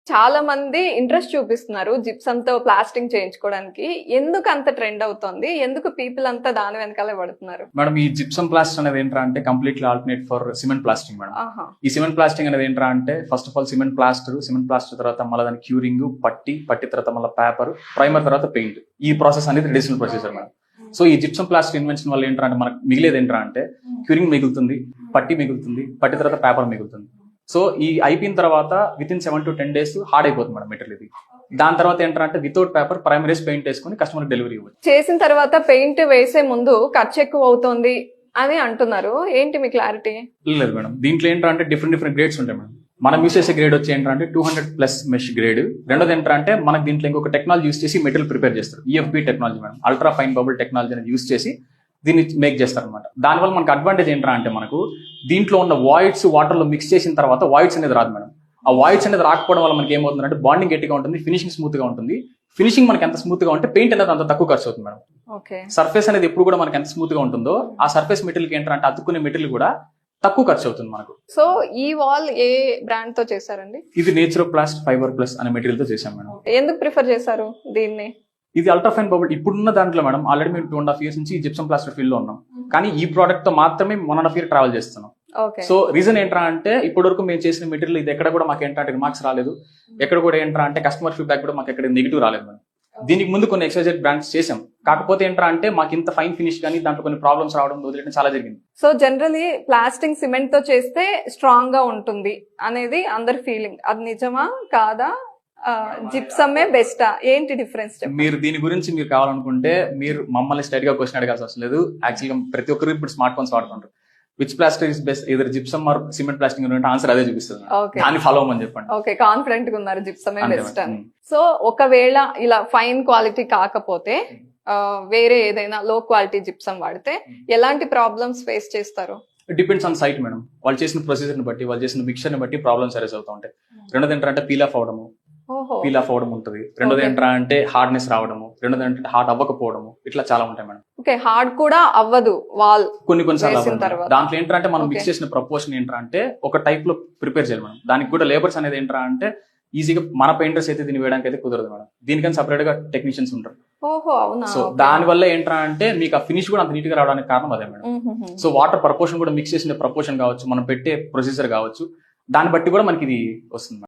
చాలా మంది ఇంట్రెస్ట్ చూపిస్తున్నారు జిప్సమ్ తో ప్లాస్టింగ్ చేయించుకోవడానికి. ఎందుకు అంత ట్రెండ్ అవుతోంది? ఎందుకు పీపుల్ అంతా దాని వెనకాలే పడుతున్నారు? మేడం, ఈ జిప్సమ్ ప్లాస్టింగ్ అనేది ఏంటంటే అంటే completely alternate for cement plastering madam. ఈ సిమెంట్ ప్లాస్టింగ్ అనేది ఏంటంటే అంటే first of all cement plaster తర్వాత మళ్ళీ దాని క్యూరింగ్, పట్టి తర్వాత మళ్ళీ పేపర్, ప్రైమర్ తర్వాత పెయింట్. ఈ ప్రాసెస్ అనేది ట్రెడిషనల్ ప్రొసీజర్ మేడం. సో ఈ జిప్సమ్ ప్లాస్టిక్ ఇన్వెన్షన్ వల్ల ఏంటంటే మనకు మిగిలేదు ఏంటంటే క్యూరింగ్ మిగులుతుంది, పట్టి మిగులుతుంది, పట్టి తర్వాత పేపర్ మిగులుతుంది. సో ఈ అయిపోయిన తర్వాత with in 7 to 10 days hard అయిపోతుంది మేడం మెటీరియల్ ఇది. దాని తర్వాత ఏంటంటే వితౌట్ పేపర్ ప్రైమరీస్ పెయింట్ వేసుకుని కస్టమర్ డెలివరీ ఇవ్వచ్చు. చేసిన తర్వాత పెయింట్ వేసే ముందు ఖర్చు ఎక్కువ అవుతుంది అని అంటున్నారు, ఏంటి మీ క్లారిటీ? లేదు మేడం, దీంట్లో ఏంటంటే డిఫరెంట్ గ్రేడ్స్ ఉంటాయి మేడం. మనం యూస్ చేసే గ్రేడ్ వచ్చి ఏంటంటే 200+ మెష్ గ్రేడ్. రెండోది ఏంటంటే మనకి దీంట్లో ఇంకొక టెక్నాలజీ యూస్ చేసి మెటీరియల్ ప్రిపేర్ చేస్తారు. EFB technology madam, ultra fine bubble technology అనేది యూస్ చేసి దీన్ని మేక్ చేస్తారు అనమాట. దానివల్ల మనకు అడ్వాంటేజ్ ఏంటంటే మనకు దీంట్లో ఉన్న వాయిడ్స్ వాటర్ లో మిక్స్ చేసిన తర్వాత వాయిడ్స్ అనేది రాదు మేడం. ఆ వాయిడ్స్ అనేది రాకపోవడం వల్ల మనకి ఏమవుతుందంటే బాండింగ్ గట్టిగా ఉంటుంది, ఫినిషింగ్ స్మూత్ గా ఉంటుంది. ఫినిషింగ్ మనకి ఎంత స్మూత్ గా ఉంటే పెయింట్ అనేది అంత తక్కువ ఖర్చు అవుతుంది మేడం. సర్ఫేస్ అనేది ఎప్పుడు కూడా మనకి ఎంత స్మూత్ గా ఉంటుందో ఆ సర్ఫేస్ మెటీరియల్ ఏంటంటే అతుక్కునే మెటీరియల్ కూడా తక్కువ ఖర్చు అవుతుంది మనకు. సో ఈ వాల్ ఏ బ్రాండ్ తో చేశారండి? ఇది నేచురోప్లాస్ట్ ఫైబర్ ప్లస్ అనే మెటీరియల్ తో చేశాం మేడం. ఎందుకు ప్రిఫర్ చేశారు దీన్ని? ఇది అల్ట్రా ఫైన్ బబుల్ ఇప్పుడున్న దాంట్లో మేడం ఆల్రెడీ మేము 2.5 years నుంచి జిప్సమ్ ప్లాస్టర్ ఫీల్డ్ లో ఉన్నాం. కానీ ఈ ప్రోడక్ట్ తో మాత్రమే 1.5 year ట్రావెల్ చేస్తున్నాం. సో రీజన్ ఏంట్రా అంటే ఇప్పటి వరకు మేము చేసిన మెటీరియల్ ఇది ఎక్కడ కూడా మాకు ఏంటంటే రిమార్క్స్ రాలేదు, ఎక్కడ కూడా ఏంట్రా అంటే కస్టమర్ ఫీడ్బ్యాక్ కూడా మాకు ఎక్కడ నెగిటివ్ రాలేదు మేడం. దీనికి ముందు కొన్ని ఎక్సైజెడ్ బ్రాండ్స్ చేసాం, కాకపోతే ఏంట్రా అంటే మాకు ఇంత ఫైన్ ఫినిష్ కానీ దాంట్లో కొన్ని ప్రాబ్లమ్స్ రావడం వదిలేయడం చాలా జరిగింది. సో జనరలీ ప్లాస్టింగ్ సిమెంట్ తో చేస్తే స్ట్రాంగ్ గా ఉంటుంది అనేది అందరి ఫీలింగ్. అది నిజమా కాదా? జిప్సమే బెస్టా? ఏంటి డిఫరెన్స్? మీరు దీని గురించి మీరు కావాలనుకుంటే మీరు మమ్మల్ని స్ట్రైట్ గా క్వశ్చన్ అడగాల్సి అవసరం లేదు. యాక్చువల్గా ప్రతి ఒక్కరు ఇప్పుడు స్మార్ట్ ఫోన్స్ వాడుకుంటారు. Which plastic is best, either gypsum or cement plastering answer అదే చూపిస్తుంది. దాన్ని ఫాలో అవ్వమని చెప్పండి. ఓకే, కాన్ఫిడెంట్ గా ఉన్నారు జిప్సమే బెస్ట్ అని. సో ఒకవేళ ఇలా ఫైన్ క్వాలిటీ కాకపోతే వేరే ఏదైనా లో క్వాలిటీ జిప్సమ్ వాడితే ఎలాంటి ప్రాబ్లమ్స్ ఫేస్ చేస్తారు? Depends on site madam. వాళ్ళు చేసిన ప్రొసీజర్ ని బట్టి, వాళ్ళు చేసిన మిక్చర్ ని బట్టి ప్రాబ్లమ్స్ అరేజ్ అవుతూ ఉంటాయి. రెండోది ఏంటంటే పీల్ ఆఫ్ అవడం ఉంటుంది. రెండోది ఏంటంటే హార్డ్నెస్ రావడము, రెండోది ఏంటంటే హార్డ్ అవ్వకపోవడము, ఇట్లా చాలా ఉంటాయి మేడం. ఓకే, హార్డ్ కూడా అవ్వదు వాల్ కొన్నిసార్లు. దాంట్లో ఏంటంటే మనం మిక్స్ చేసిన ప్రపోర్షన్ ఏంటంటే ఒక టైప్ లో ప్రిపేర్ చేయాలి మేడం. దానికి కూడా లేబర్స్ అనేది ఏంటంటే ఈజీగా మన పెయింటర్స్ అయితే దీన్ని వేయడానికి అయితే కుదరదు మేడం. దీనికని సపరేట్ గా టెక్నీషియన్స్ ఉంటారు. సో దాని వల్ల ఏంటంటే మీకు ఆ ఫినిష్ కూడా అంత నీట్ గా రావడానికి కారణం అదే మేడం. సో వాటర్ ప్రపోర్షన్ కూడా మిక్స్ చేసిన ప్రపోర్షన్ కావచ్చు, మనం పెట్టే ప్రొసీజర్ కావచ్చు, దాన్ని బట్టి కూడా మనకి ఇది వస్తుంది.